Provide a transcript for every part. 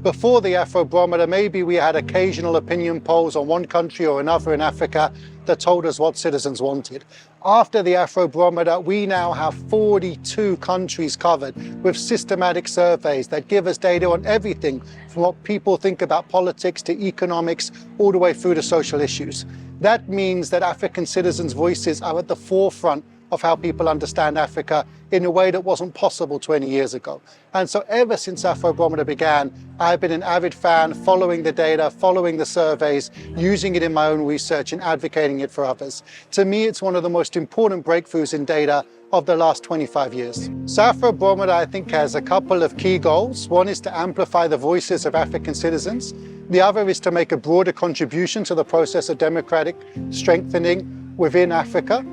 Before the Afrobarometer, maybe we had occasional opinion polls on one country or another in Africa that told us what citizens wanted. After the Afrobarometer, we now have 42 countries covered with systematic surveys that give us data on everything from what people think about politics to economics, all the way through to social issues. That means that African citizens' voices are at the forefront of how people understand Africa in a way that wasn't possible 20 years ago. And so ever since Afrobarometer began, I've been an avid fan, following the data, following the surveys, using it in my own research and advocating it for others. To me, it's one of the most important breakthroughs in data of the last 25 years. So Afrobarometer, I think, has a couple of key goals. One is to amplify the voices of African citizens. The other is to make a broader contribution to the process of democratic strengthening within Africa.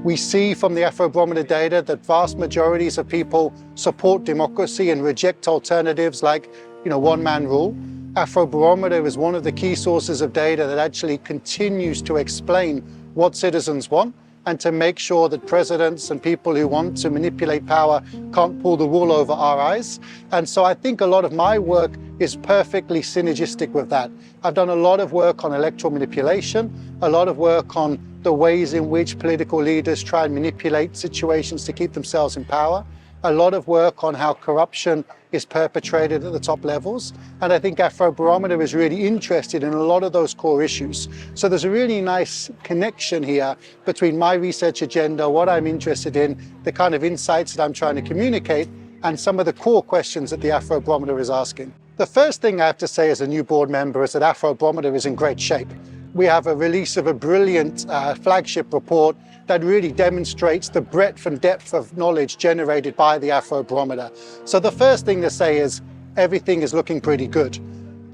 We see from the Afrobarometer data that vast majorities of people support democracy and reject alternatives like, one-man rule. Afrobarometer is one of the key sources of data that actually continues to explain what citizens want and to make sure that presidents and people who want to manipulate power can't pull the wool over our eyes. And so I think a lot of my work is perfectly synergistic with that. I've done a lot of work on electoral manipulation, a lot of work on the ways in which political leaders try and manipulate situations to keep themselves in power, a lot of work on how corruption is perpetrated at the top levels. And I think Afrobarometer is really interested in a lot of those core issues. So there's a really nice connection here between my research agenda, what I'm interested in, the kind of insights that I'm trying to communicate, and some of the core questions that the Afrobarometer is asking. The first thing I have to say as a new board member is that Afrobarometer is in great shape. We have a release of a brilliant flagship report that really demonstrates the breadth and depth of knowledge generated by the Afrobarometer. So the first thing to say is everything is looking pretty good.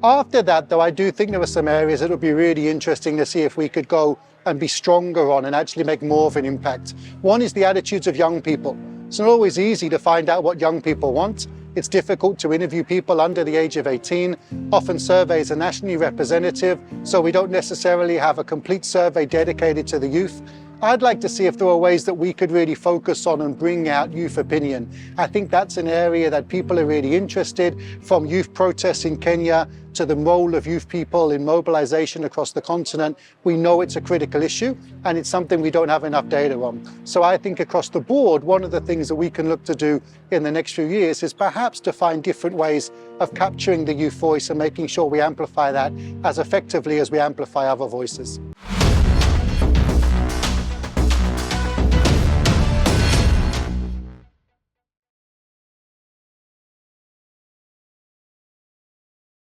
After that, though, I do think there are some areas that would be really interesting to see if we could go and be stronger on and actually make more of an impact. One is the attitudes of young people. It's not always easy to find out what young people want. It's difficult to interview people under the age of 18. Often surveys are nationally representative, so we don't necessarily have a complete survey dedicated to the youth. I'd like to see if there are ways that we could really focus on and bring out youth opinion. I think that's an area that people are really interested, from youth protests in Kenya to the role of youth people in mobilization across the continent. We know it's a critical issue, and it's something we don't have enough data on. So I think across the board, one of the things that we can look to do in the next few years is perhaps to find different ways of capturing the youth voice and making sure we amplify that as effectively as we amplify other voices.